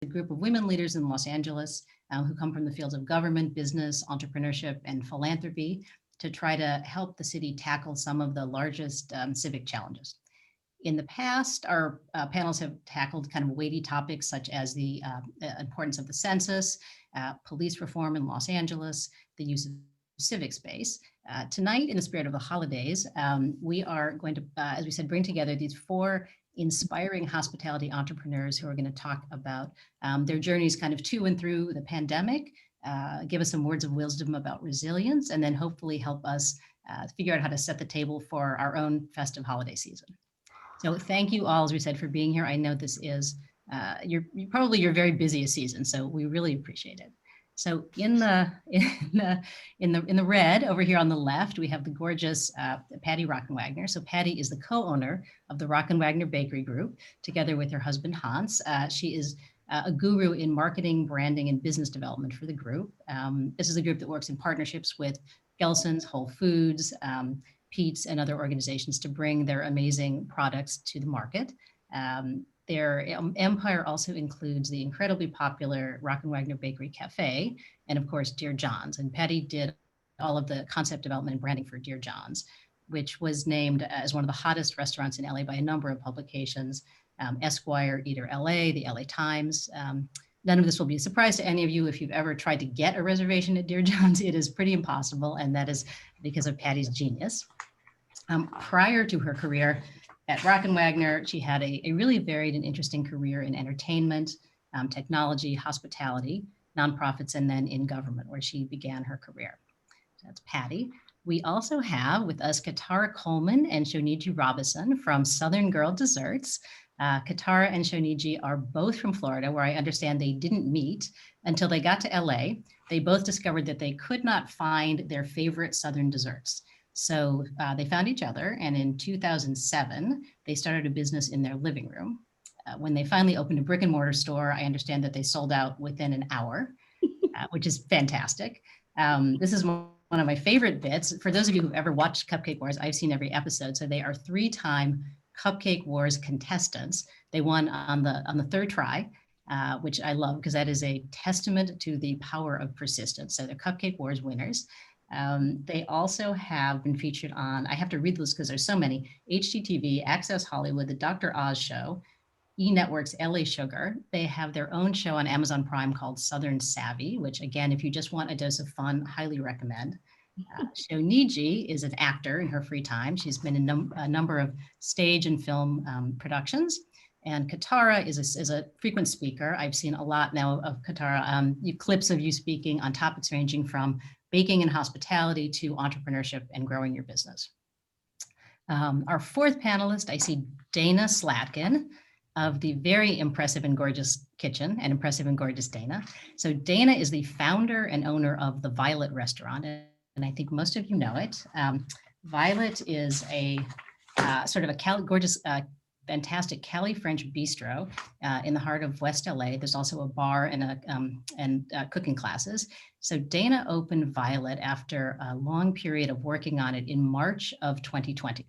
a group of women leaders in Los Angeles who come from the fields of government, business, entrepreneurship, and philanthropy to try to help the city tackle some of the largest civic challenges. In the past, our panels have tackled kind of weighty topics such as the importance of the census, police reform in Los Angeles, the use of civic space. Tonight, in the spirit of the holidays, we are going to, as we said, bring together these 4 inspiring hospitality entrepreneurs who are going to talk about their journeys kind of to and through the pandemic, give us some words of wisdom about resilience, and then hopefully help us figure out how to set the table for our own festive holiday season. So thank you all, as we said, for being here. I know this is probably your very busiest season, so we really appreciate it. So in the red over here on the left, we have the gorgeous Patti Rockenwagner. So Patti is the co-owner of the Rockenwagner Bakery Group, together with her husband Hans. She is a guru in marketing, branding, and business development for the group. This is a group that works in partnerships with Gelson's, Whole Foods, Pete's, and other organizations to bring their amazing products to the market. Their empire also includes the incredibly popular Rockenwagner Bakery Cafe, and of course, Dear John's. And Patti did all of the concept development and branding for Dear John's, which was named as one of the hottest restaurants in LA by a number of publications, Esquire, Eater LA, the LA Times. None of this will be a surprise to any of you if you've ever tried to get a reservation at Dear John's. It is pretty impossible, and that is because of Patti's genius. Prior to her career at Rockenwagner, she had a really varied and interesting career in entertainment, technology, hospitality, nonprofits, and then in government, where she began her career. So that's Patti. We also have with us Catarah Coleman and Shoneji Robinson from Southern Girl Desserts. Catarah and Shoneji are both from Florida, where I understand they didn't meet until they got to LA. They both discovered that they could not find their favorite Southern desserts. So they found each other, and in 2007, they started a business in their living room. When they finally opened a brick and mortar store, I understand that they sold out within an hour, which is fantastic. This is one of my favorite bits. For those of you who've ever watched Cupcake Wars, I've seen every episode. So they are 3-time Cupcake Wars contestants. They won on the third try, which I love because that is a testament to the power of persistence. So they're Cupcake Wars winners. They also have been featured on, I have to read this because there's so many, HGTV, Access Hollywood, The Dr. Oz Show, E-Network's LA Sugar. They have their own show on Amazon Prime called Southern Savvy, which again, if you just want a dose of fun, highly recommend. Shoneji is an actor in her free time. She's been in a number of stage and film productions. And Catarah is a frequent speaker. I've seen a lot now of Catarah, clips of you speaking on topics ranging from baking and hospitality to entrepreneurship and growing your business. Our 4th panelist, I see Dana Slatkin of the very impressive and gorgeous kitchen, and impressive and gorgeous Dana. So Dana is the founder and owner of the Violet Restaurant, and I think most of you know it. Violet is a sort of a gorgeous, fantastic Cali French bistro in the heart of West LA. There's also a bar and cooking classes. So Dana opened Violet after a long period of working on it in March of 2020.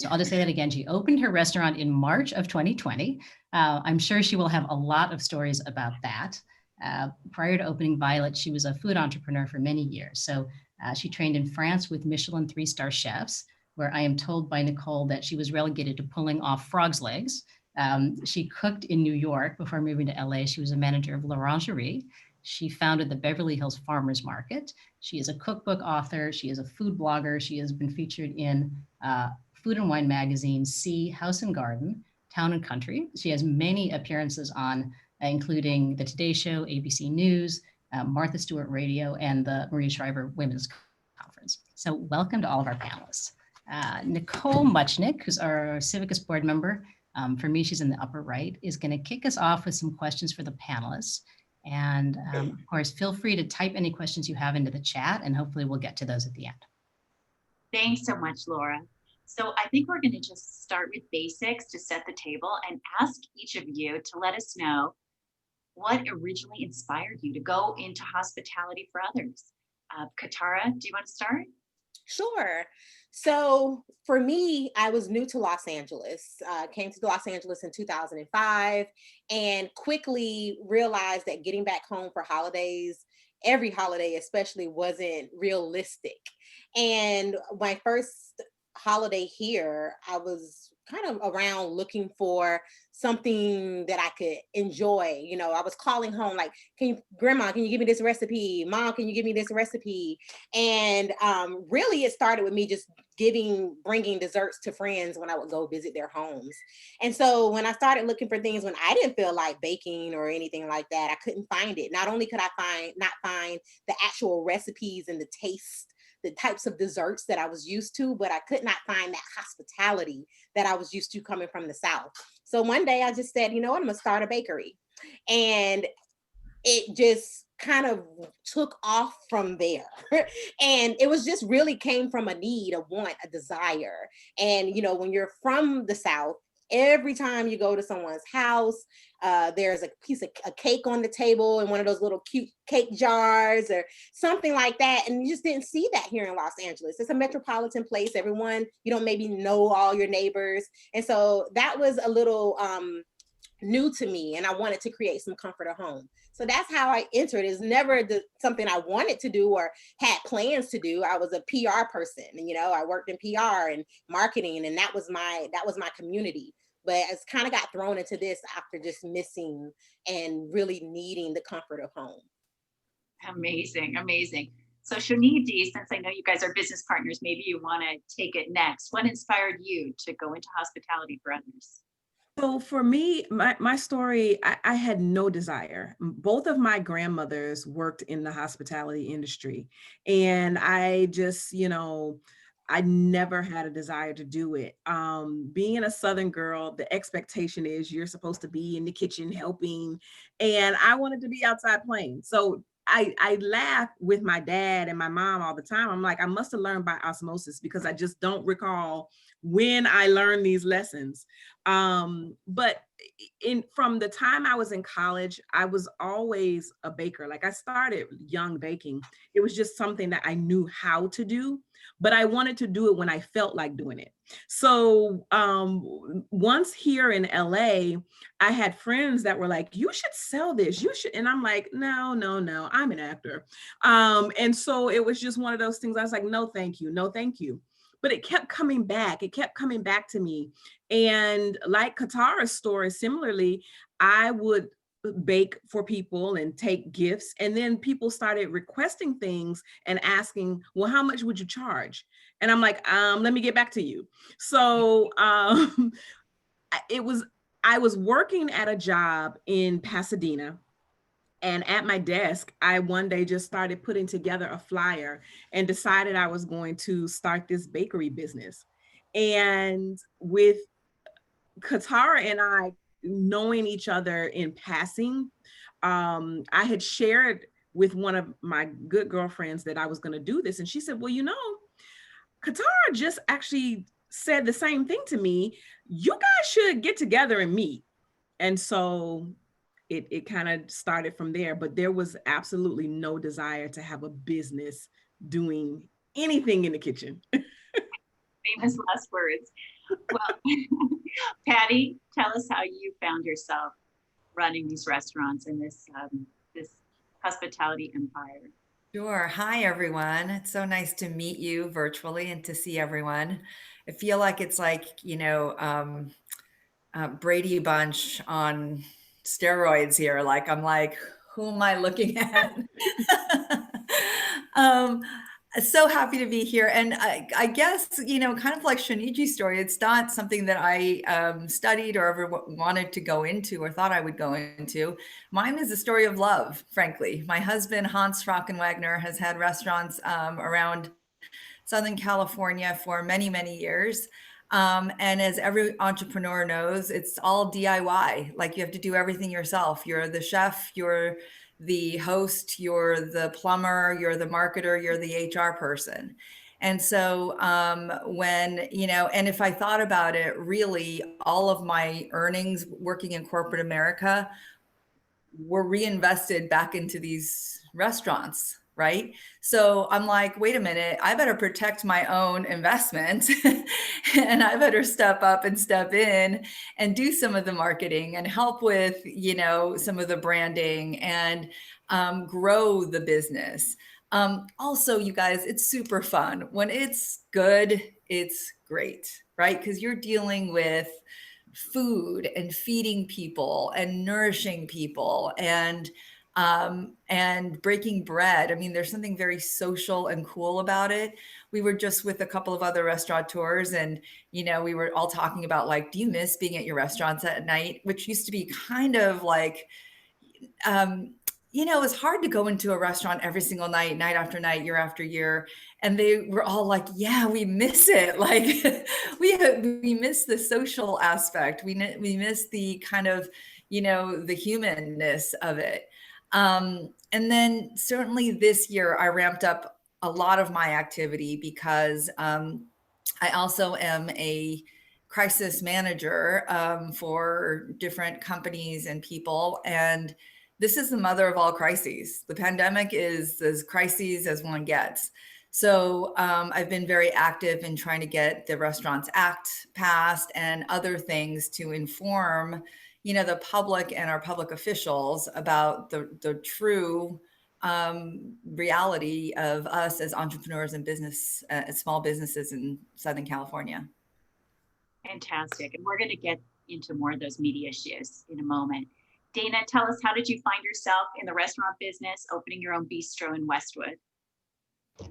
So I'll just say that again. She opened her restaurant in March of 2020. I'm sure she will have a lot of stories about that. Prior to opening Violet, she was a food entrepreneur for many years. So she trained in France with Michelin 3-star chefs, where I am told by Nicole that she was relegated to pulling off frog's legs. She cooked in New York before moving to LA. She was a manager of L'Orangerie. She founded the Beverly Hills Farmers Market. She is a cookbook author. She is a food blogger. She has been featured in Food and Wine magazine, Sea, House and Garden, Town and Country. She has many appearances on, including The Today Show, ABC News, Martha Stewart Radio, and the Maria Shriver Women's Conference. So welcome to all of our panelists. Nicole Muchnick, who's our Civicas board member, for me, she's in the upper right, is going to kick us off with some questions for the panelists. And of course, feel free to type any questions you have into the chat, and hopefully we'll get to those at the end. Thanks so much, Laura. So I think we're going to just start with basics to set the table and ask each of you to let us know what originally inspired you to go into hospitality for others. Catarah, do you want to start? Sure. So for me, I was new to Los Angeles, came to Los Angeles in 2005, and quickly realized that getting back home for holidays, every holiday especially, wasn't realistic. And my first holiday here, I was kind of around looking for something that I could enjoy. You know, I was calling home like, Grandma, can you give me this recipe? Mom, can you give me this recipe? And really, it started with me just bringing desserts to friends when I would go visit their homes. And so when I started looking for things when I didn't feel like baking or anything like that, I couldn't find it. Not only could I not find the actual recipes and the taste, the types of desserts that I was used to, but I could not find that hospitality that I was used to coming from the South. So one day I just said, you know what, I'm gonna start a bakery. And it just kind of took off from there. And it was just really came from a need, a want, a desire. And, you know, when you're from the South, every time you go to someone's house, there's a piece of a cake on the table in one of those little cute cake jars or something like that. And you just didn't see that here in Los Angeles. It's a metropolitan place. Everyone, you don't maybe know all your neighbors. And so that was a little new to me, and I wanted to create some comfort at home. So that's how I entered. It's never something I wanted to do or had plans to do. I was a PR person, and you know, I worked in PR and marketing, and that was my community. But it's kind of got thrown into this after just missing and really needing the comfort of home. Amazing, amazing. So Shoneji, since I know you guys are business partners, maybe you want to take it next. What inspired you to go into hospitality for others? So for me, my story, I had no desire. Both of my grandmothers worked in the hospitality industry. And I just, I never had a desire to do it. Being a Southern girl, the expectation is you're supposed to be in the kitchen helping. And I wanted to be outside playing. So I laugh with my dad and my mom all the time. I'm like, I must have learned by osmosis because I just don't recall when I learned these lessons. But from the time I was in college, I was always a baker. Like I started young baking. It was just something that I knew how to do, but I wanted to do it when I felt like doing it. So once here in LA, I had friends that were like, you should sell this, you should. And I'm like, no, I'm an actor. And so it was just one of those things. I was like, no, thank you. No, thank you. But it kept coming back. It kept coming back to me. And like Catarah's story, similarly, I would bake for people and take gifts. And then people started requesting things and asking, well, how much would you charge? And I'm like, let me get back to you. So I was working at a job in Pasadena. And at my desk, I one day just started putting together a flyer and decided I was going to start this bakery business. And with Catarah and I knowing each other in passing, I had shared with one of my good girlfriends that I was going to do this. And she said, well, Catarah just actually said the same thing to me. You guys should get together and meet. And so it kind of started from there, but there was absolutely no desire to have a business doing anything in the kitchen. Famous last words. Well, Patti, tell us how you found yourself running these restaurants in this hospitality empire. Sure. Hi, everyone. It's so nice to meet you virtually and to see everyone. I feel like it's like, Brady Bunch on steroids here. Like, I'm like, who am I looking at? um, so happy to be here. And I guess, kind of like Shoneji's story, it's not something that I studied or ever wanted to go into or thought I would go into. Mine is a story of love, frankly. My husband, Hans Rockenwagner, has had restaurants around Southern California for many, many years. And as every entrepreneur knows, it's all DIY. Like you have to do everything yourself. You're the chef, you're the host, you're the plumber, you're the marketer, you're the HR person. And so and if I thought about it, really all of my earnings working in corporate America were reinvested back into these restaurants, right? So I'm like, wait a minute, I better protect my own investment and I better step up and step in and do some of the marketing and help with, you know, some of the branding and grow the business. Also, you guys, it's super fun. When it's good, it's great, right? Because you're dealing with food and feeding people and nourishing people and breaking bread. I mean, there's something very social and cool about it. We were just with a couple of other restaurateurs and, you know, we were all talking about like, do you miss being at your restaurants at night? Which used to be kind of like, you know, it was hard to go into a restaurant every single night, night after night, year after year. And they were all like, yeah, we miss it. Like we miss the social aspect. We miss the kind of, you know, the humanness of it. And then certainly this year I ramped up a lot of my activity because I also am a crisis manager for different companies and people. And this is the mother of all crises. The pandemic is as crises as one gets. So I've been very active in trying to get the Restaurants Act passed and other things to inform, you know, the public and our public officials about the true reality of us as entrepreneurs and business, small businesses in Southern California. Fantastic. And we're going to get into more of those media issues in a moment. Dana, tell us, how did you find yourself in the restaurant business, opening your own bistro in Westwood?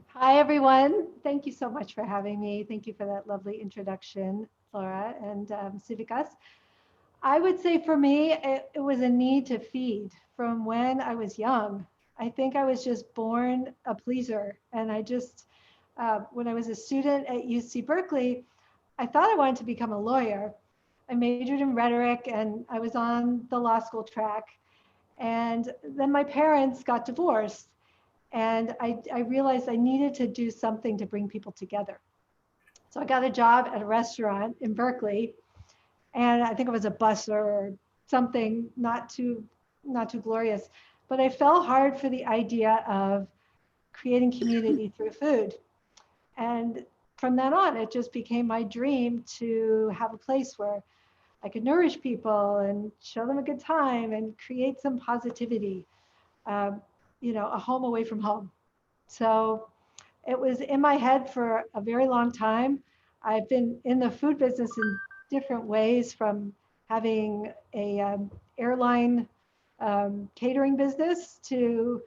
Hi, everyone. Thank you so much for having me. Thank you for that lovely introduction, Laura and Civicas. I would say for me, it was a need to feed from when I was young. I think I was just born a pleaser. And I just, when I was a student at UC Berkeley, I thought I wanted to become a lawyer. I majored in rhetoric and I was on the law school track. And then my parents got divorced. And I realized I needed to do something to bring people together. So I got a job at a restaurant in Berkeley. And I think I was a busser or something not too glorious. But I fell hard for the idea of creating community through food. And from then on, it just became my dream to have a place where I could nourish people and show them a good time and create some positivity, you know, a home away from home. So it was in my head for a very long time. I've been in the food business in different ways, from having a airline catering business to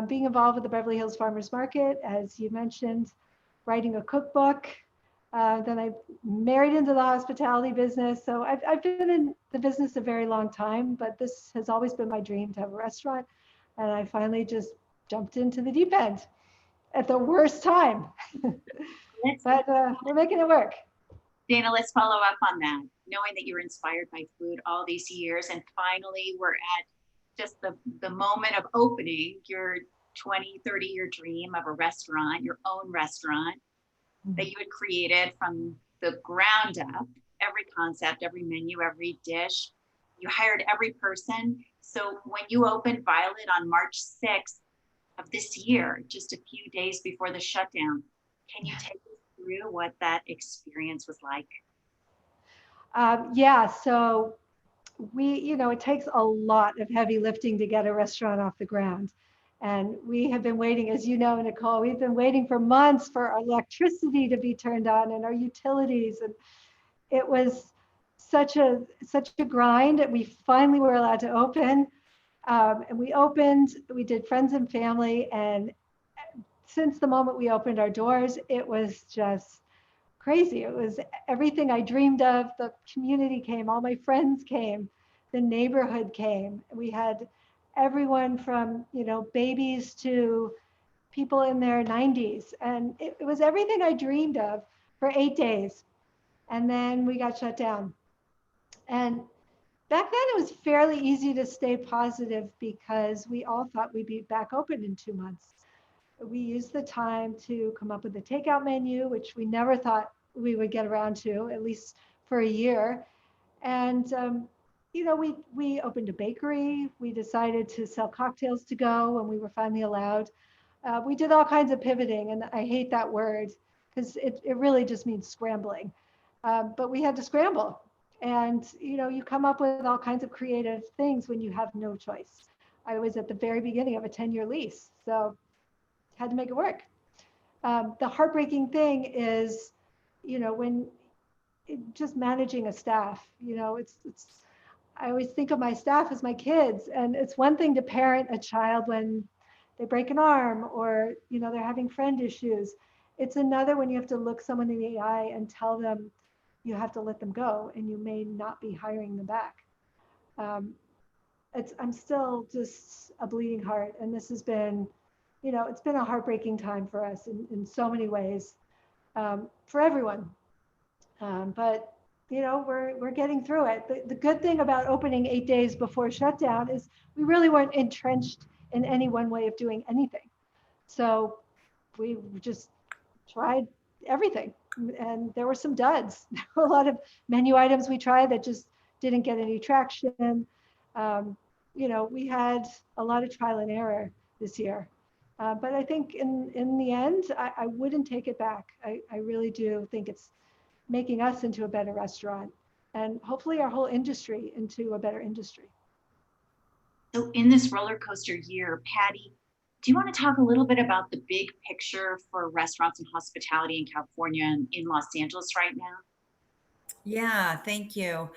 being involved with the Beverly Hills Farmers Market, as you mentioned, writing a cookbook. Then I married into the hospitality business. So I've been in the business a very long time, but this has always been my dream to have a restaurant. And I finally just jumped into the deep end at the worst time. But we're making it work. Dana, let's follow up on that. Knowing that you were inspired by food all these years, and finally we're at just the moment of opening your 20, 30-year dream of a restaurant, your own restaurant that you had created from the ground up, every concept, every menu, every dish. You hired every person. So when you opened Violet on March 6th of this year, just a few days before the shutdown, can you take us through what that experience was like? Yeah, so it takes a lot of heavy lifting to get a restaurant off the ground. And we have been waiting, as you know, Nicole, we've been waiting for months for our electricity to be turned on and our utilities. And it was such a grind that we finally were allowed to open. And we opened, we did friends and family. And since the moment we opened our doors, it was just crazy. It was everything I dreamed of. The community came, all my friends came, the neighborhood came. We had everyone from, babies to people in their 90s. And it was everything I dreamed of for 8 days. And then we got shut down. And back then it was fairly easy to stay positive because we all thought we'd be back open in 2 months. We used the time to come up with a takeout menu, which we never thought we would get around to, at least for a year. And, we opened a bakery. We decided to sell cocktails to go when we were finally allowed. We did all kinds of pivoting, and I hate that word because it really just means scrambling. But we had to scramble. And you come up with all kinds of creative things when you have no choice. I was at the very beginning of a 10-year lease, so had to make it work. The heartbreaking thing is, when just managing a staff, it's I always think of my staff as my kids, and it's one thing to parent a child when they break an arm or they're having friend issues. It's another when you have to look someone in the eye and tell them you have to let them go and you may not be hiring them back. Um, I'm still just a bleeding heart, and this has been, it's been a heartbreaking time for us in so many ways, for everyone. But we're getting through it. The good thing about opening 8 days before shutdown is we really weren't entrenched in any one way of doing anything. So we just tried everything, and there were some duds. There were a lot of menu items we tried that just didn't get any traction. We had a lot of trial and error this year. But I think in the end, I wouldn't take it back. I really do think it's making us into a better restaurant, and hopefully our whole industry into a better industry. So in this roller coaster year, Patti, do you want to talk a little bit about the big picture for restaurants and hospitality in California and in Los Angeles right now? Yeah, thank you.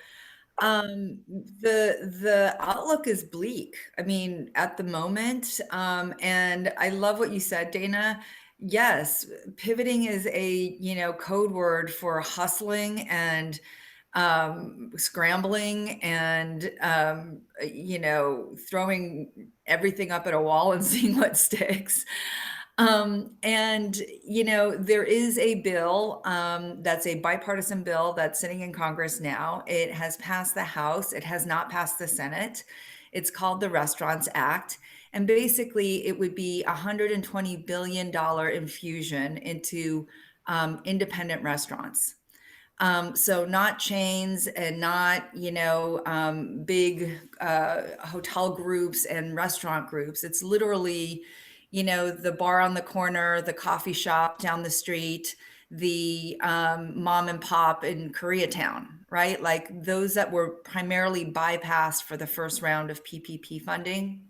The outlook is bleak. I mean, at the moment, and I love what you said, Dana. Yes, pivoting is a code word for hustling and scrambling and throwing everything up at a wall and seeing what sticks. There is a bill that's a bipartisan bill that's sitting in Congress now. It has passed the House. It has not passed the Senate. It's called the Restaurants Act. And basically, it would be a $120 billion infusion into independent restaurants. So not chains and not, big hotel groups and restaurant groups. It's literally, the bar on the corner, the coffee shop down the street, the mom and pop in Koreatown, right? Like those that were primarily bypassed for the first round of PPP funding.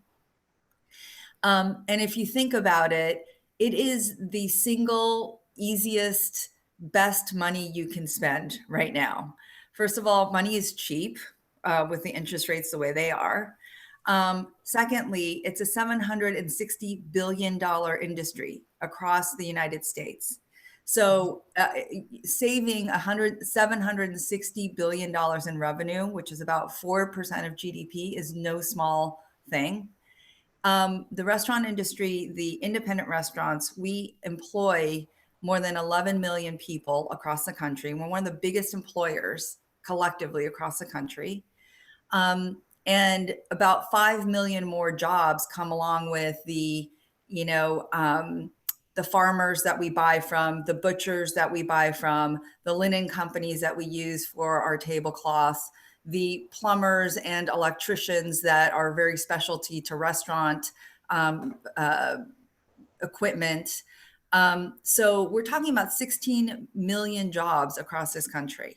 And if you think about it, it is the single easiest, best money you can spend right now. First of all, money is cheap with the interest rates the way they are. Secondly, it's a $760 billion industry across the United States. So saving $760 billion in revenue, which is about 4% of GDP, is no small thing. The restaurant industry, the independent restaurants, we employ more than 11 million people across the country. We're one of the biggest employers collectively across the country. And about 5 million more jobs come along with the farmers that we buy from, the butchers that we buy from, the linen companies that we use for our tablecloths, the plumbers and electricians that are very specialty to restaurant equipment. So we're talking about 16 million jobs across this country.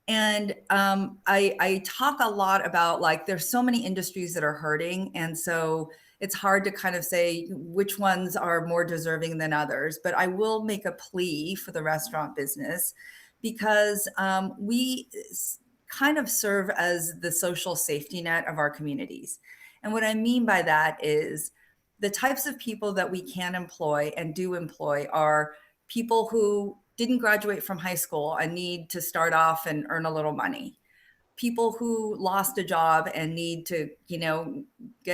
And I talk a lot about like, there's so many industries that are hurting. And so it's hard to kind of say which ones are more deserving than others. But I will make a plea for the restaurant business because we kind of serve as the social safety net of our communities. And what I mean by that is the types of people that we can employ and do employ are people who didn't graduate from high school and need to start off and earn a little money. People who lost a job and need to,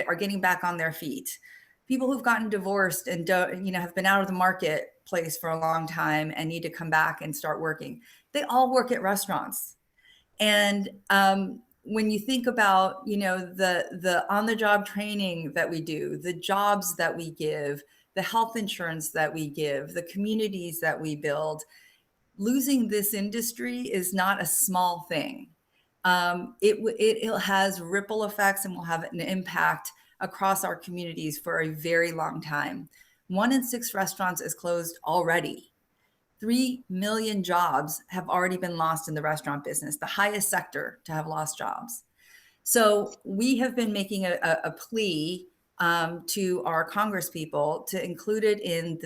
are getting back on their feet. People who've gotten divorced and have been out of the marketplace for a long time and need to come back and start working. They all work at restaurants. And when you think about, the on-the-job training that we do, the jobs that we give, the health insurance that we give, the communities that we build, losing this industry is not a small thing. It has ripple effects and will have an impact across our communities for a very long time. 1 in 6 restaurants is closed already. 3 million jobs have already been lost in the restaurant business, the highest sector to have lost jobs. So we have been making a plea to our Congress people to include it in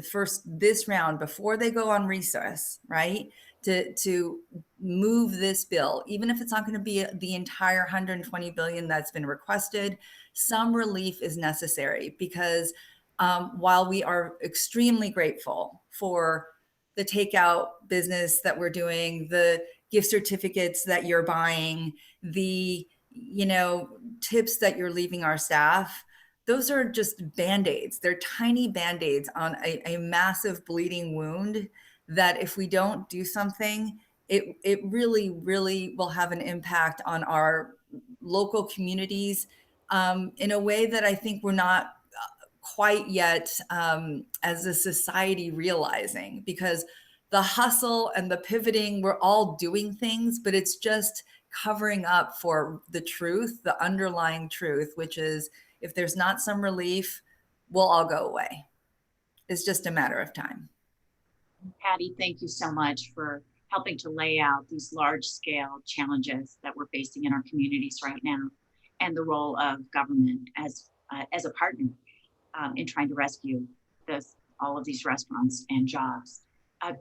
this round before they go on recess, right? To move this bill, even if it's not going to be the entire 120 billion that's been requested, some relief is necessary because while we are extremely grateful for the takeout business that we're doing, the gift certificates that you're buying, the tips that you're leaving our staff, those are just Band-Aids. They're tiny Band-Aids on a massive bleeding wound that if we don't do something, it really, really will have an impact on our local communities in a way that I think we're not quite yet as a society realizing, because the hustle and the pivoting, we're all doing things, but it's just covering up for the truth, the underlying truth, which is if there's not some relief, we'll all go away. It's just a matter of time. Patti, thank you so much for helping to lay out these large scale challenges that we're facing in our communities right now, and the role of government as a partner in trying to rescue all of these restaurants and jobs.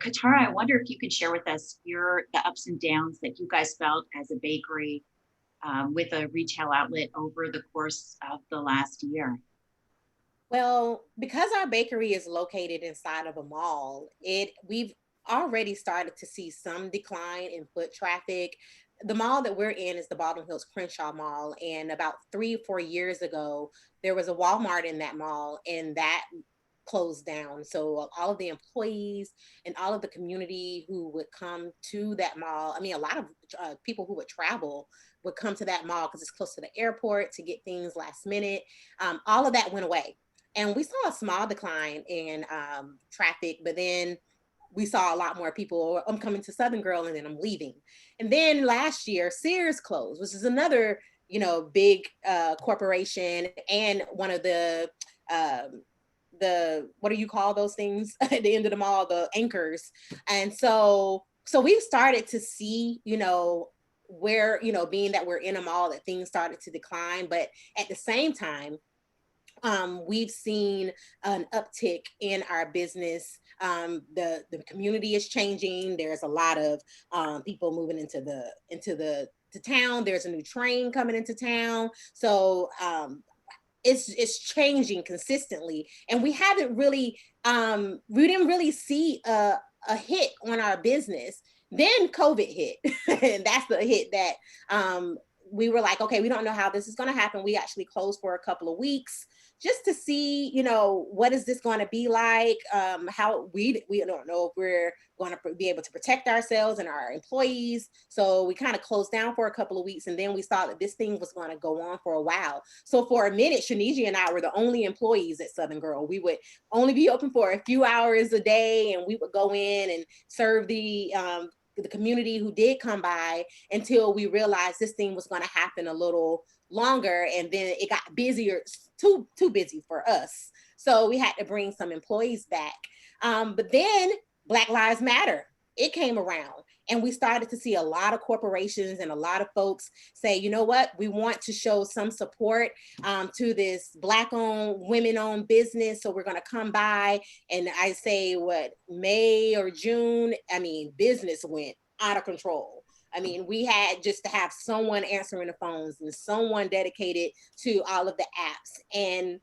Catarah, I wonder if you could share with us the ups and downs that you guys felt as a bakery with a retail outlet over the course of the last year. Well, because our bakery is located inside of a mall, we've already started to see some decline in foot traffic. The mall that we're in is the Baldwin Hills Crenshaw Mall, and about 3 or 4 years ago, there was a Walmart in that mall, and that closed down. So all of the employees and all of the community who would come to that mall, I mean, a lot of people who would travel would come to that mall because it's close to the airport to get things last minute. All of that went away. And we saw a small decline in traffic, but then we saw a lot more people. I'm coming to Southern Girl and then I'm leaving. And then last year, Sears closed, which is another, big corporation, and one of the what do you call those things at the end of the mall, the anchors. And so we've started to see, where, being that we're in a mall, that things started to decline. But at the same time, we've seen an uptick in our business. The community is changing. There's a lot of people moving into the town. There's a new train coming into town. So it's changing consistently, and we haven't really we didn't really see a hit on our business. Then COVID hit, and that's the hit that we were like, okay, we don't know how this is going to happen. We actually closed for a couple of weeks just to see, what is this going to be like? How we don't know if we're going to be able to protect ourselves and our employees. So we kind of closed down for a couple of weeks, and then we saw that this thing was going to go on for a while. So for a minute, Shoneji and I were the only employees at Southern Girl. We would only be open for a few hours a day, and we would go in and serve the community who did come by, until we realized this thing was going to happen a little longer, and then it got busier, too busy for us. So we had to bring some employees back. But then Black Lives Matter, it came around, and we started to see a lot of corporations and a lot of folks say, you know what, we want to show some support to this Black-owned, women-owned business. So we're going to come by. And I say, May or June, business went out of control. We had just to have someone answering the phones and someone dedicated to all of the apps. And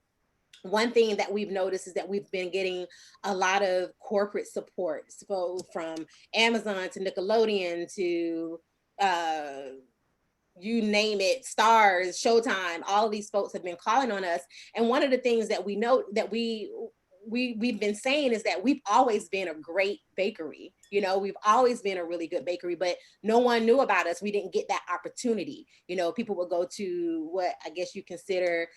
one thing that we've noticed is that we've been getting a lot of corporate support. So from Amazon to Nickelodeon to you name it, Stars, Showtime, all of these folks have been calling on us. And one of the things that we know that we've been saying is that we've always been a great bakery. We've always been a really good bakery, but no one knew about us. We didn't get that opportunity. People would go to what I guess you consider,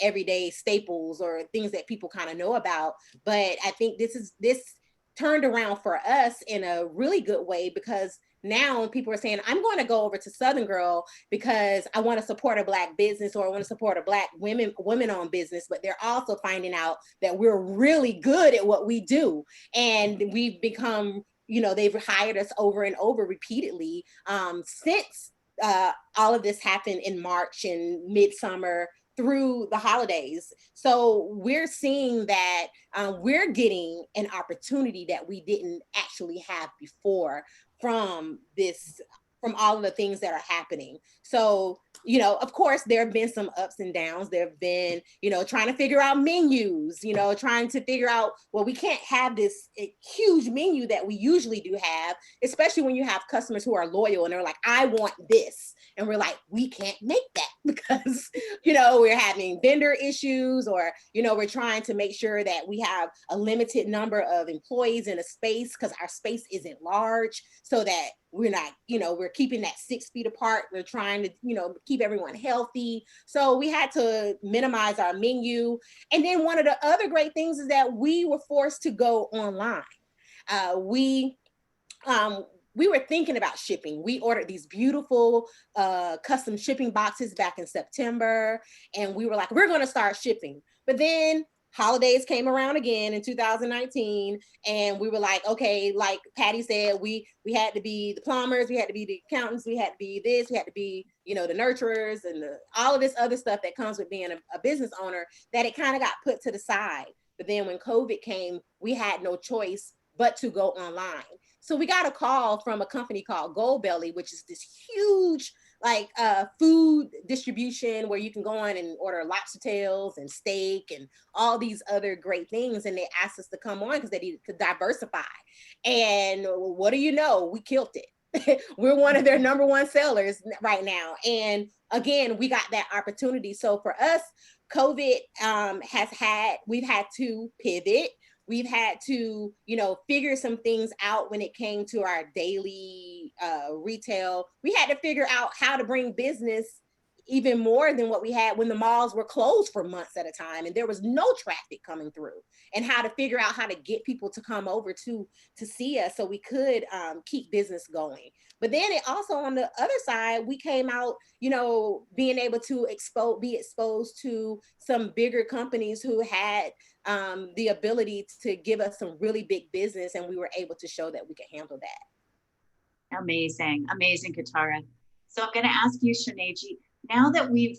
everyday staples or things that people kind of know about. But I think this turned around for us in a really good way, because now people are saying, I'm going to go over to Southern Girl because I want to support a Black business, or I want to support a Black women-owned business, but they're also finding out that we're really good at what we do. And we've become, they've hired us over and over repeatedly since all of this happened in March and midsummer through the holidays. So we're seeing that we're getting an opportunity that we didn't actually have before from all of the things that are happening. So, of course, there have been some ups and downs. There have been, trying to figure out menus, trying to figure out, well, we can't have this huge menu that we usually do have, especially when you have customers who are loyal and they're like, I want this. And we're like, we can't make that because, we're having vendor issues, or, we're trying to make sure that we have a limited number of employees in a space because our space isn't large, so that we're not, we're keeping that 6 feet apart. We're trying to, keep everyone healthy. So we had to minimize our menu. And then one of the other great things is that we were forced to go online. We were thinking about shipping. We ordered these beautiful custom shipping boxes back in September, and we were like, we're going to start shipping. But then holidays came around again in 2019, and we were like, okay, like Patti said, we had to be the plumbers, we had to be the accountants, we had to be this, we had to be, the nurturers, and all of this other stuff that comes with being a business owner, that it kind of got put to the side. But then when COVID came, we had no choice but to go online. So we got a call from a company called Goldbelly, which is this huge food distribution where you can go on and order lobster tails and steak and all these other great things. And they asked us to come on because they needed to diversify. And what do you know? We killed it. We're one of their number one sellers right now. And again, we got that opportunity. So for us, COVID we've had to pivot. We've had to, figure some things out when it came to our daily retail. We had to figure out how to bring business even more than what we had when the malls were closed for months at a time and there was no traffic coming through, and how to figure out how to get people to come over to see us so we could keep business going. But then it also, on the other side, we came out, being able to be exposed to some bigger companies who had the ability to give us some really big business, and we were able to show that we could handle that. Amazing, Catarah. So I'm going to ask you, Shoneji, now that we're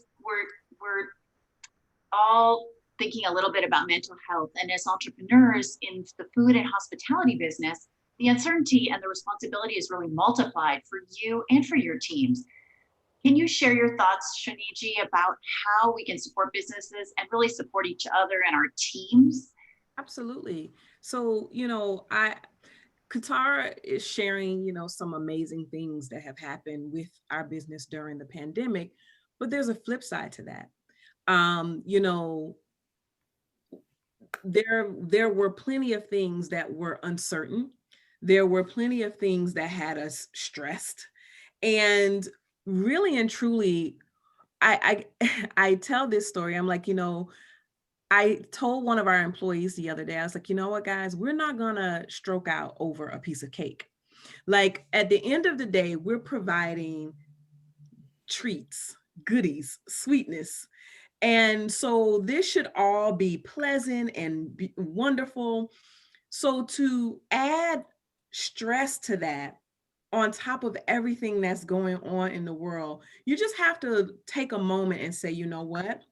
all thinking a little bit about mental health, and as entrepreneurs in the food and hospitality business, the uncertainty and the responsibility is really multiplied for you and for your teams. Can you share your thoughts, Shoneji, about how we can support businesses and really support each other and our teams? Absolutely. So, Catarah is sharing, some amazing things that have happened with our business during the pandemic, but there's a flip side to that. There were plenty of things that were uncertain. There were plenty of things that had us stressed. And really and truly, I tell this story. I'm like, I told one of our employees the other day, I was like, you know what, guys, we're not gonna stroke out over a piece of cake. Like, at the end of the day, we're providing treats, goodies, sweetness. And so this should all be pleasant and be wonderful. So to add stress to that, on top of everything that's going on in the world, you just have to take a moment and say, you know what?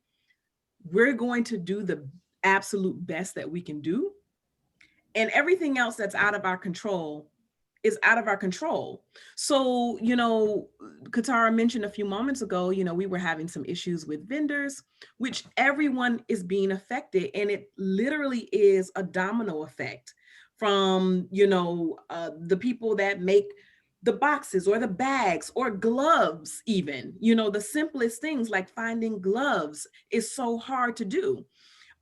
We're going to do the absolute best that we can do. And everything else that's out of our control is out of our control. So, Catarah mentioned a few moments ago, we were having some issues with vendors, which everyone is being affected. And it literally is a domino effect from, the people that make the boxes or the bags or gloves, even, the simplest things like finding gloves is so hard to do.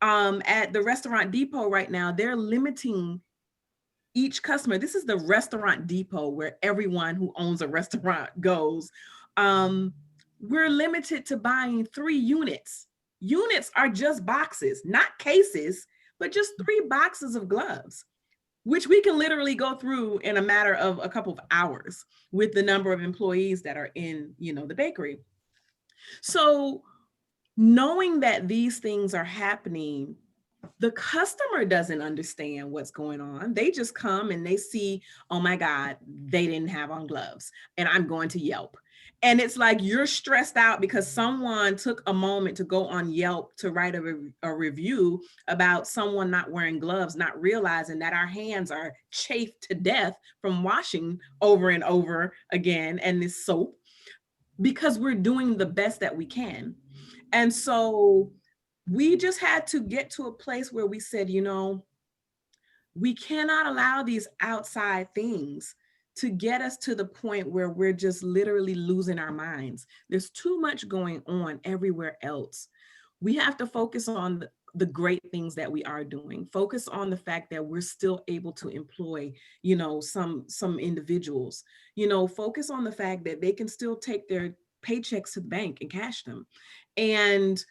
At the Restaurant Depot right now, they're limiting each customer. This is the Restaurant Depot where everyone who owns a restaurant goes. We're limited to buying 3 units. Units are just boxes, not cases, but just 3 boxes of gloves. which we can literally go through in a matter of a couple of hours with the number of employees that are in, the bakery. So knowing that these things are happening, the customer doesn't understand what's going on. They just come and they see, oh my God, they didn't have on gloves, and I'm going to Yelp. And it's like you're stressed out because someone took a moment to go on Yelp to write a review about someone not wearing gloves, not realizing that our hands are chafed to death from washing over and over again and this soap, because we're doing the best that we can. And so we just had to get to a place where we said, we cannot allow these outside things to get us to the point where we're just literally losing our minds. There's too much going on everywhere else. We have to focus on the great things that we are doing. Focus on the fact that we're still able to employ, some individuals. Focus on the fact that they can still take their paychecks to the bank and cash them. And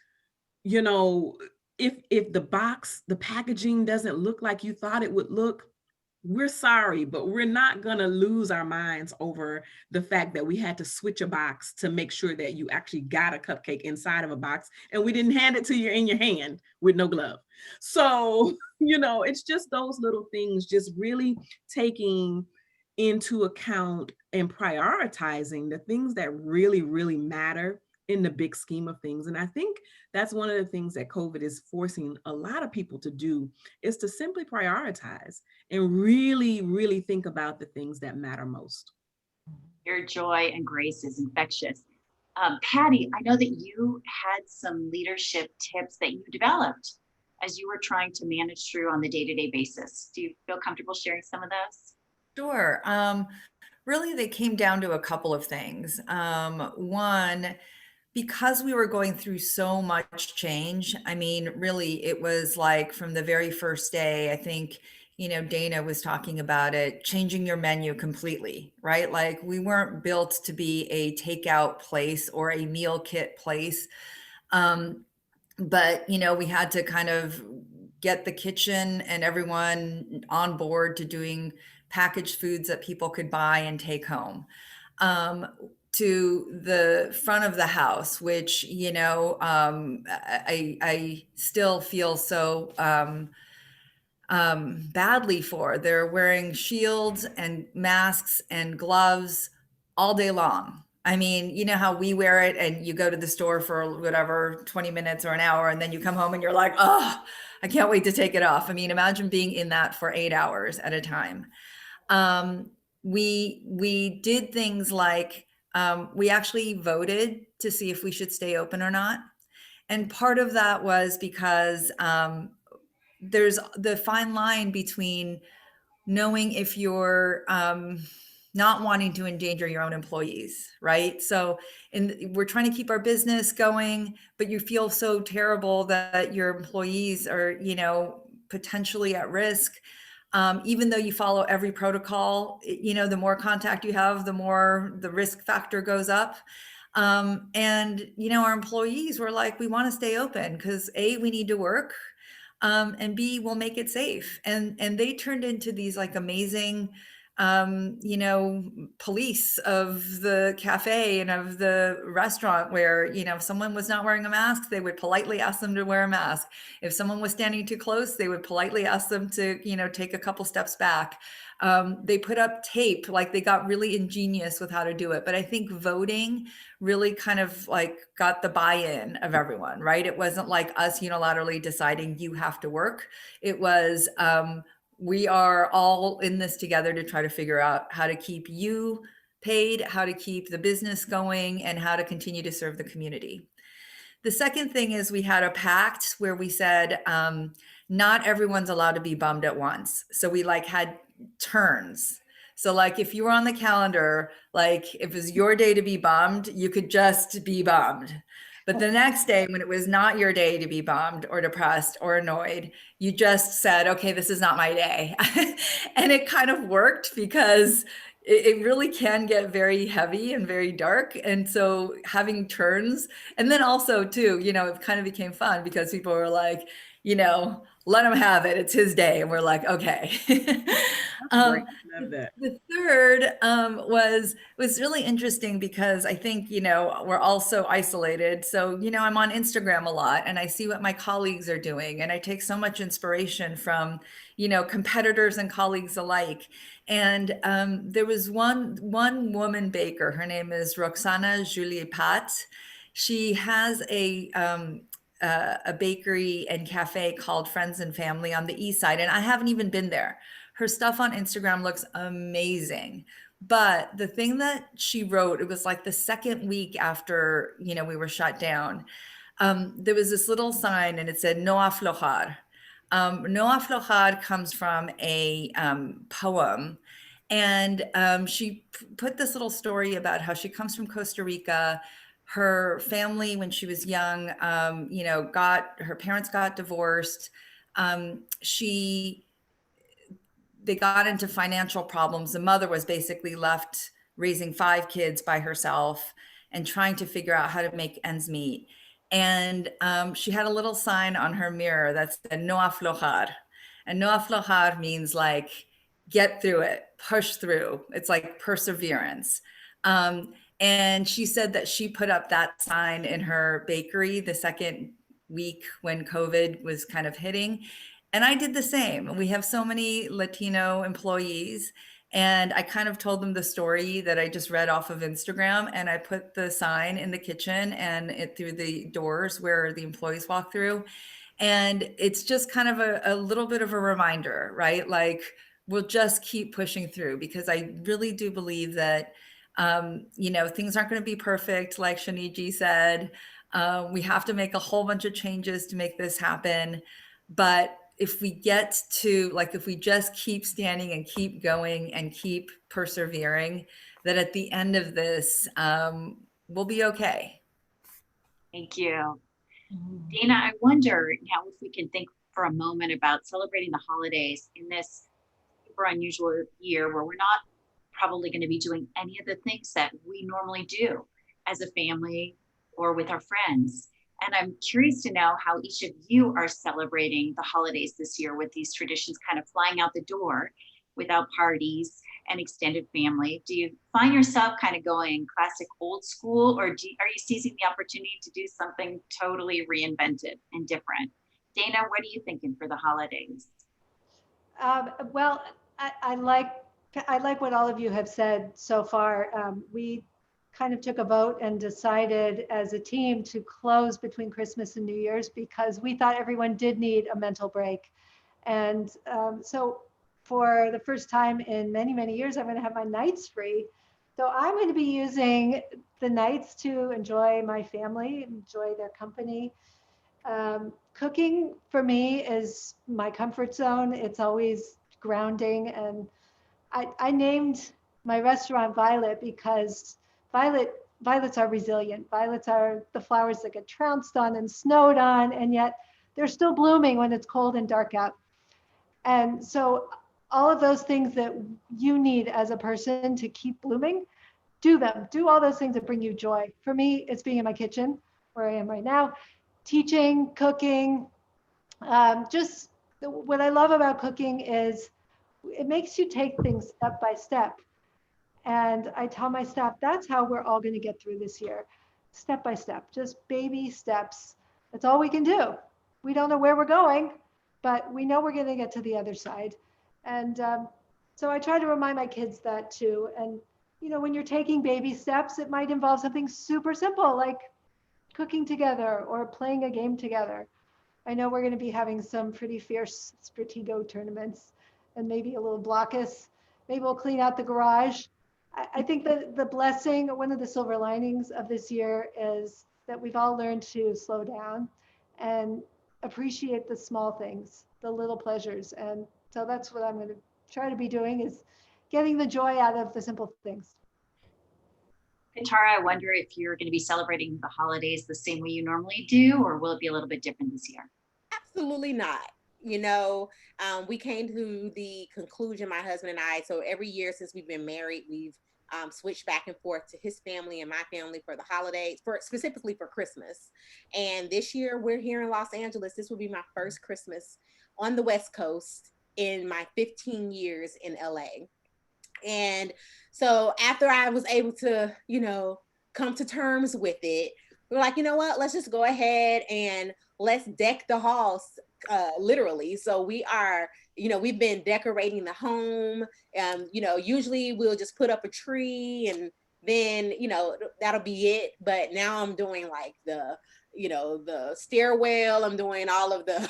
if the packaging doesn't look like you thought it would look, we're sorry, but we're not going to lose our minds over the fact that we had to switch a box to make sure that you actually got a cupcake inside of a box, and we didn't hand it to you in your hand with no glove. So, it's just those little things, just really taking into account and prioritizing the things that really, really matter in the big scheme of things. And I think that's one of the things that COVID is forcing a lot of people to do, is to simply prioritize and really, really think about the things that matter most. Your joy and grace is infectious. Patti, I know that you had some leadership tips that you developed as you were trying to manage through on the day-to-day basis. Do you feel comfortable sharing some of those? Sure. Really, they came down to a couple of things. One, because we were going through so much change, I mean, really, it was like from the very first day, I think, Dana was talking about it, changing your menu completely, right? Like we weren't built to be a takeout place or a meal kit place. But, we had to kind of get the kitchen and everyone on board to doing packaged foods that people could buy and take home. To the front of the house, which, I still feel so badly for. They're wearing shields and masks and gloves all day long. I mean, you know how we wear it and you go to the store for whatever, 20 minutes or an hour, and then you come home and you're like, oh, I can't wait to take it off. I mean, imagine being in that for 8 hours at a time. We did things like, we actually voted to see if we should stay open or not. And part of that was because there's the fine line between knowing if you're not wanting to endanger your own employees, right? So we're trying to keep our business going, but you feel so terrible that your employees are, potentially at risk. Even though you follow every protocol, the more contact you have, the more the risk factor goes up. And, our employees were like, we want to stay open because A, we need to work. And B, we'll make it safe. And they turned into these like amazing, police of the cafe and of the restaurant where, if someone was not wearing a mask, they would politely ask them to wear a mask. If someone was standing too close, they would politely ask them to, take a couple steps back. They put up tape, like they got really ingenious with how to do it. But I think voting really kind of like got the buy-in of everyone, right? It wasn't like us unilaterally deciding you have to work. It was, we are all in this together to try to figure out how to keep you paid, how to keep the business going, and how to continue to serve the community. The second thing is we had a pact where we said, not everyone's allowed to be bummed at once. So we had turns. So if you were on the calendar, if it was your day to be bummed, you could just be bummed. But the next day, when it was not your day to be bummed or depressed or annoyed, you just said, okay, this is not my day. And it kind of worked because it really can get very heavy and very dark. And so having turns, and then also too, it kind of became fun because people were like, you know, let him have it. It's his day. And we're like, okay. Great. Love that. The third was really interesting because I think, you know, we're all so isolated. So, you know, I'm on Instagram a lot and I see what my colleagues are doing, and I take so much inspiration from, you know, competitors and colleagues alike. And there was one woman baker. Her name is Roxana Julie Pat. She has a bakery and cafe called Friends and Family on the east side, and I haven't even been there. Her stuff on Instagram looks amazing. But the thing that she wrote, it was like the second week after, you know, we were shut down. There was this little sign and it said no aflojar. No aflojar comes from a poem. And she put this little story about how she comes from Costa Rica. Her family, when she was young, you know, her parents got divorced. They got into financial problems. The mother was basically left raising 5 kids by herself and trying to figure out how to make ends meet. And she had a little sign on her mirror that said no aflojar. And no aflojar means like get through it, push through. It's like perseverance. And she said that she put up that sign in her bakery the second week when COVID was kind of hitting. And I did the same. We have so many Latino employees. And I kind of told them the story that I just read off of Instagram. And I put the sign in the kitchen and it through the doors where the employees walk through. And it's just kind of a little bit of a reminder, right? Like we'll just keep pushing through, because I really do believe that, you know, things aren't going to be perfect. Like Shoneji said, we have to make a whole bunch of changes to make this happen. But if we get to, like, if we just keep standing and keep going and keep persevering, that at the end of this, we'll be okay. Thank you. Dana, I wonder now if we can think for a moment about celebrating the holidays in this super unusual year where we're not probably going to be doing any of the things that we normally do as a family or with our friends. And I'm curious to know how each of you are celebrating the holidays this year with these traditions kind of flying out the door without parties and extended family. Do you find yourself kind of going classic old school, or are you seizing the opportunity to do something totally reinvented and different? Dana, what are you thinking for the holidays? Well, I like what all of you have said so far. We kind of took a vote and decided as a team to close between Christmas and New Year's because we thought everyone did need a mental break. And so for the first time in many, many years, I'm going to have my nights free. So I'm going to be using the nights to enjoy my family, enjoy their company. Cooking for me is my comfort zone. It's always grounding. And I named my restaurant Violet because violets are resilient. Violets are the flowers that get trounced on and snowed on, and yet they're still blooming when it's cold and dark out. And so all of those things that you need as a person to keep blooming, do them. Do all those things that bring you joy. For me, it's being in my kitchen where I am right now, teaching, cooking. Just what I love about cooking is it makes you take things step by step. And I tell my staff, that's how we're all going to get through this year, step by step, just baby steps. That's all we can do. We don't know where we're going, but we know we're going to get to the other side. And so I try to remind my kids that too. And, you know, when you're taking baby steps, it might involve something super simple like cooking together or playing a game together. I know we're going to be having some pretty fierce Stratego tournaments and maybe a little blockus. Maybe we'll clean out the garage. I think that the blessing, one of the silver linings of this year is that we've all learned to slow down and appreciate the small things, the little pleasures. And so that's what I'm going to try to be doing, is getting the joy out of the simple things. Catarah, I wonder if you're going to be celebrating the holidays the same way you normally do, or will it be a little bit different this year? Absolutely not. You know, we came to the conclusion, my husband and I, so every year since we've been married, we've switch back and forth to his family and my family for the holidays, specifically for Christmas. And this year we're here in Los Angeles. This will be my first Christmas on the West Coast in my 15 years in LA. And so after I was able to, come to terms with it, we're like, you know what, let's just go ahead and let's deck the halls, literally. So we are, we've been decorating the home. Usually we'll just put up a tree and then, that'll be it. But now I'm doing like the stairwell. I'm doing all of the,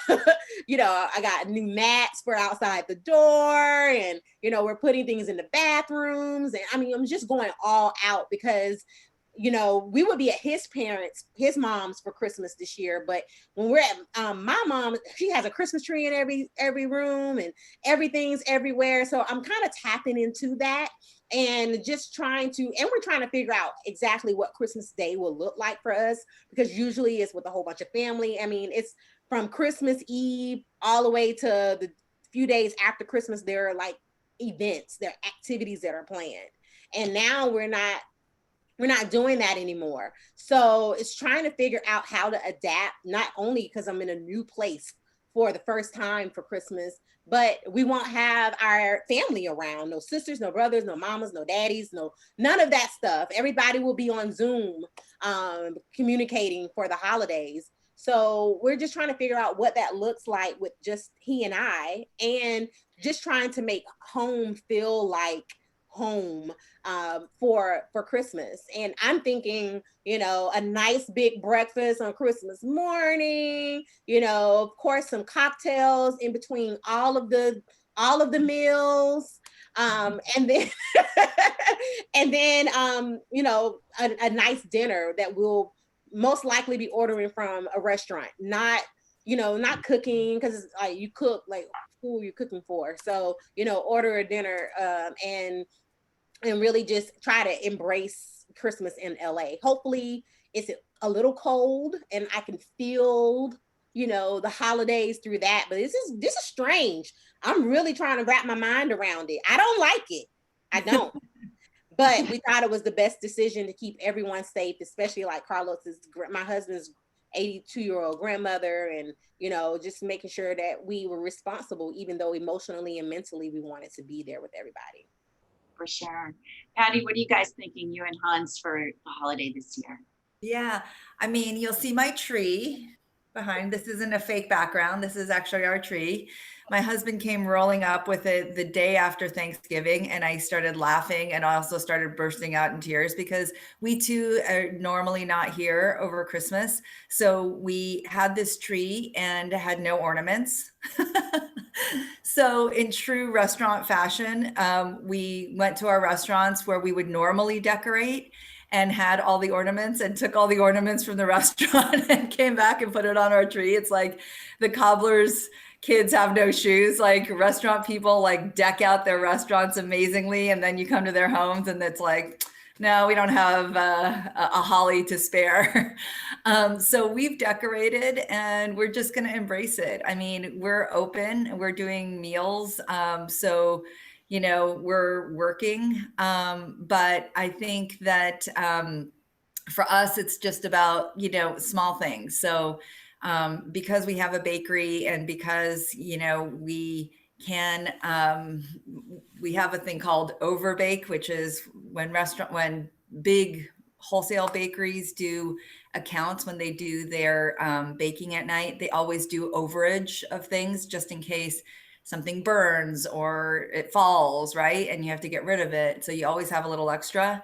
I got new mats for outside the door, and, we're putting things in the bathrooms. And I mean, I'm just going all out because, we would be at his mom's for Christmas this year. But when we're at my mom, she has a Christmas tree in every room and everything's everywhere. So I'm kind of tapping into that and just we're trying to figure out exactly what Christmas Day will look like for us, because usually it's with a whole bunch of family. I mean, it's from Christmas Eve all the way to the few days after Christmas. There are like events, there are activities that are planned. And now we're not doing that anymore. So it's trying to figure out how to adapt, not only because I'm in a new place for the first time for Christmas, but we won't have our family around. No sisters, no brothers, no mamas, no daddies, none of that stuff. Everybody will be on Zoom, communicating for the holidays. So we're just trying to figure out what that looks like with just he and I, and just trying to make home feel like home for Christmas. And I'm thinking, a nice big breakfast on Christmas morning, of course, some cocktails in between all of the meals. And then a nice dinner that we'll most likely be ordering from a restaurant, not cooking, because you cook, like, who you're cooking for. So, order a dinner, and really just try to embrace Christmas in LA. Hopefully it's a little cold and I can feel, the holidays through that. But this is strange. I'm really trying to wrap my mind around it. I don't like it. I don't. But we thought it was the best decision to keep everyone safe, especially like my husband's 82-year-old grandmother, and, just making sure that we were responsible, even though emotionally and mentally we wanted to be there with everybody. For sure. Patti, what are you guys thinking, you and Hans, for the holiday this year? Yeah, I mean, you'll see my tree behind. This isn't a fake background. This is actually our tree. My husband came rolling up with it the day after Thanksgiving, and I started laughing and also started bursting out in tears because we too are normally not here over Christmas. So we had this tree and had no ornaments. So in true restaurant fashion, we went to our restaurants where we would normally decorate and had all the ornaments, and took all the ornaments from the restaurant and came back and put it on our tree. It's like the cobbler's kids have no shoes. Like, restaurant people like deck out their restaurants amazingly, and then you come to their homes and it's like, no, we don't have a holly to spare. So we've decorated and we're just going to embrace it. I mean, we're open, we're doing meals. So we're working, but I think that for us, it's just about, small things. So because we have a bakery, and because, we have a thing called overbake, which is when big wholesale bakeries do accounts, when they do their baking at night, they always do overage of things just in case something burns or it falls, right? And you have to get rid of it. So you always have a little extra.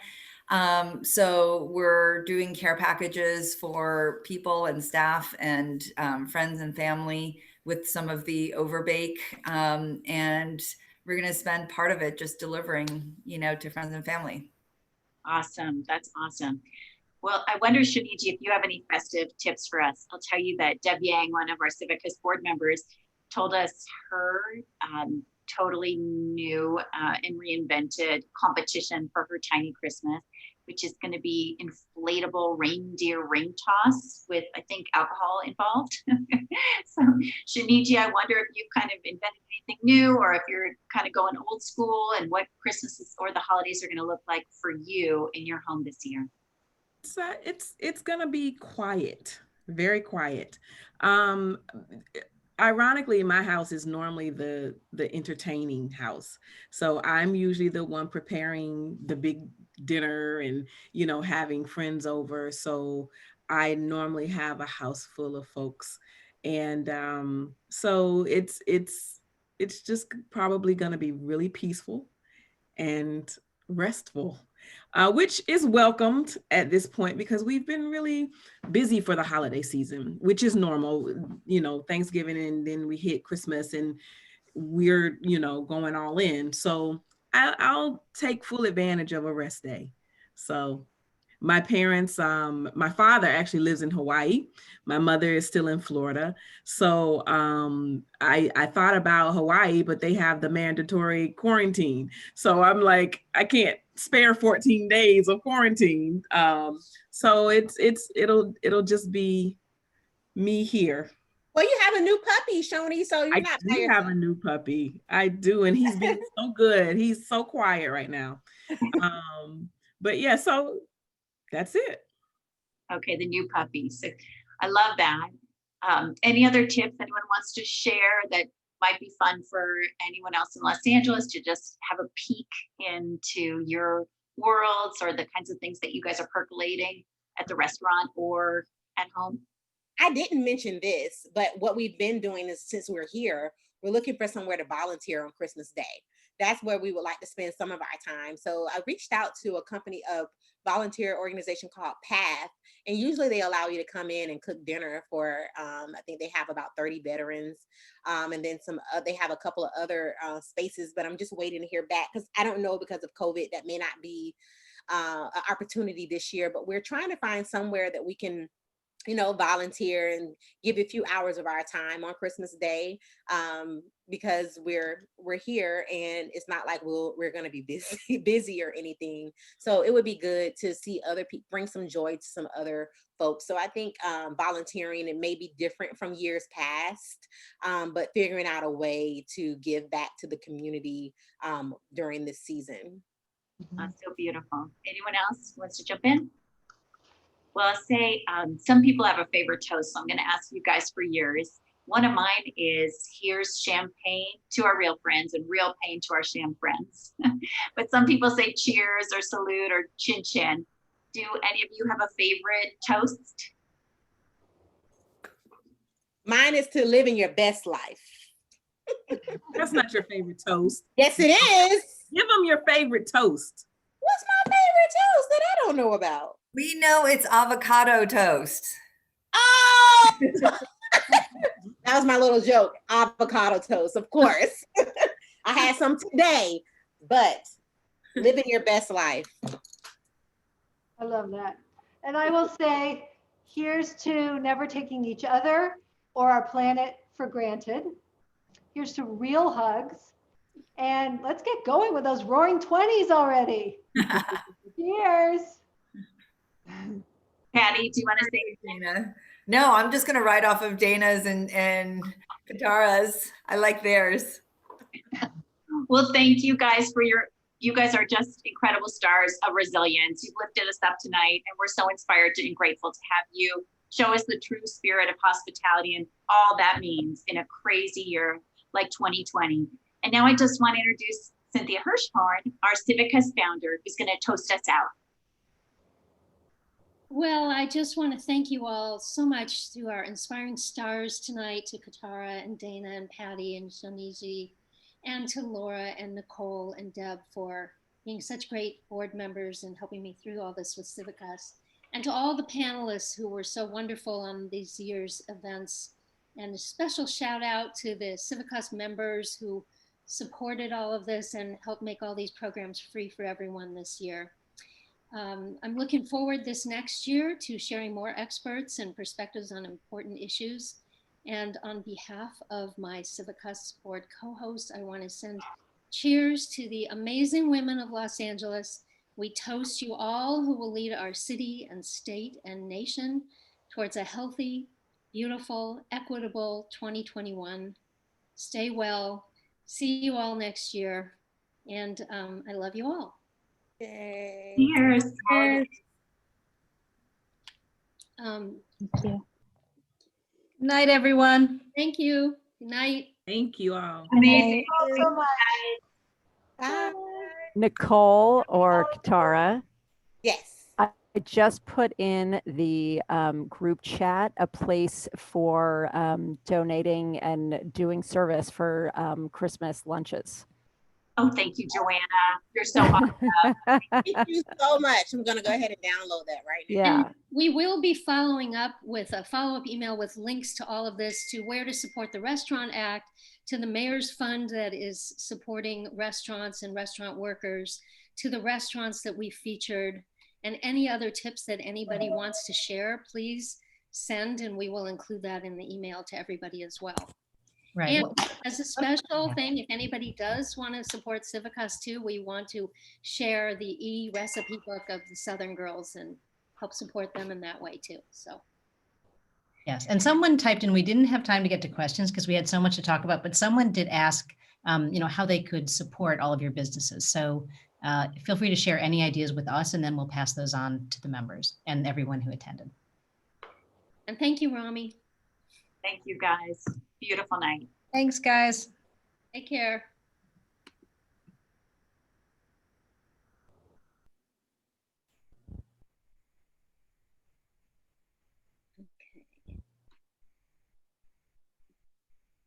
So we're doing care packages for people and staff and friends and family with some of the overbake. And we're going to spend part of it just delivering, to friends and family. Awesome. That's awesome. Well, I wonder, Shoneji, if you have any festive tips for us. I'll tell you that Deb Yang, one of our Civicas board members, told us her totally new and reinvented competition for her Tiny Christmas which is going to be inflatable reindeer ring toss with, I think, alcohol involved. So Shoneji, I wonder if you've kind of invented anything new, or if you're kind of going old school, and what Christmases or the holidays are going to look like for you in your home this year. It's gonna be quiet, very quiet. Ironically, my house is normally the entertaining house, so I'm usually the one preparing the big dinner and having friends over. So I normally have a house full of folks, and so it's just probably gonna be really peaceful and restful, which is welcomed at this point because we've been really busy for the holiday season, which is normal, Thanksgiving, and then we hit Christmas and we're, going all in. So I'll take full advantage of a rest day. So my parents, my father actually lives in Hawaii. My mother is still in Florida. So I thought about Hawaii, but they have the mandatory quarantine. So I'm like, I can't spare 14 days of quarantine. So it'll just be me here. Well, you have a new puppy, Shoni, so you're I not by do yourself. have a new puppy. I do, and he's being so good. He's so quiet right now. But yeah, so that's it. Okay, the new puppy. So I love that. Any other tips anyone wants to share that might be fun for anyone else in Los Angeles to just have a peek into your worlds, or the kinds of things that you guys are percolating at the restaurant or at home? I didn't mention this, but what we've been doing is, since we're here, we're looking for somewhere to volunteer on Christmas Day. That's where we would like to spend some of our time. So I reached out to a company of volunteer organization called Path, and usually they allow you to come in and cook dinner for, I think they have about 30 veterans, and then they have a couple of other spaces, but I'm just waiting to hear back because I don't know, because of COVID, that may not be an opportunity this year, but we're trying to find somewhere that we can volunteer and give a few hours of our time on Christmas Day, because we're here, and it's not like we're going to be busy or anything. So it would be good to see other people, bring some joy to some other folks. So I think volunteering, it may be different from years past, but figuring out a way to give back to the community during this season. That's so beautiful. Anyone else wants to jump in? Well, I'll say some people have a favorite toast, so I'm going to ask you guys for yours. One of mine is, here's champagne to our real friends and real pain to our sham friends. But some people say cheers or salute or chin chin. Do any of you have a favorite toast? Mine is to living your best life. That's not your favorite toast. Yes, it is. Give them your favorite toast. What's my favorite toast that I don't know about? We know it's avocado toast. Oh, that was my little joke. Avocado toast, of course. I had some today, but living your best life. I love that. And I will say, here's to never taking each other or our planet for granted. Here's to real hugs. And let's get going with those roaring 20s already. Cheers. Patti, do you want to say Dana? No, I'm just going to write off of Dana's and Catarah's. I like theirs. Well, thank you guys for you guys are just incredible stars of resilience. You've lifted us up tonight, and we're so inspired and grateful to have you show us the true spirit of hospitality and all that means in a crazy year like 2020. And now I just want to introduce Cynthia Hirschhorn, our Civicas founder, who's going to toast us out. Well, I just want to thank you all so much to our inspiring stars tonight, to Catarah and Dana and Patti and Shoneji, and to Laura and Nicole and Deb for being such great board members and helping me through all this with Civicas, and to all the panelists who were so wonderful on these year's events. And a special shout out to the Civicas members who supported all of this and helped make all these programs free for everyone this year. I'm looking forward this next year to sharing more experts and perspectives on important issues. And on behalf of my Civicas board co-host, I want to send cheers to the amazing women of Los Angeles We toast you all who will lead our city and state and nation towards a healthy, beautiful, equitable 2021. Stay well. See you all next year. And I love you all. Yay. Cheers. Thank you. Good night, everyone. Thank you. Good night. Thank you all. Amazing. Thank you so much. Bye. Nicole or Catarah, Yes. I just put in the group chat a place for donating and doing service for Christmas lunches. Oh, thank you, Joanna. You're so awesome. Thank you so much. I'm going to go ahead and download that right now. Yeah. And we will be following up with a follow-up email with links to all of this, to where to support the Restaurant Act, to the Mayor's Fund that is supporting restaurants and restaurant workers, to the restaurants that we featured, and any other tips that anybody wants to share, please send, and we will include that in the email to everybody as well. Right. And as a special thing, if anybody does want to support Civicas too, we want to share the e-recipe book of the Southern Girls and help support them in that way too. So. Yes, and someone typed in, we didn't have time to get to questions because we had so much to talk about, but someone did ask, how they could support all of your businesses. So feel free to share any ideas with us, and then we'll pass those on to the members and everyone who attended. And thank you, Rami. Thank you, guys. Beautiful night. Thanks, guys. Take care.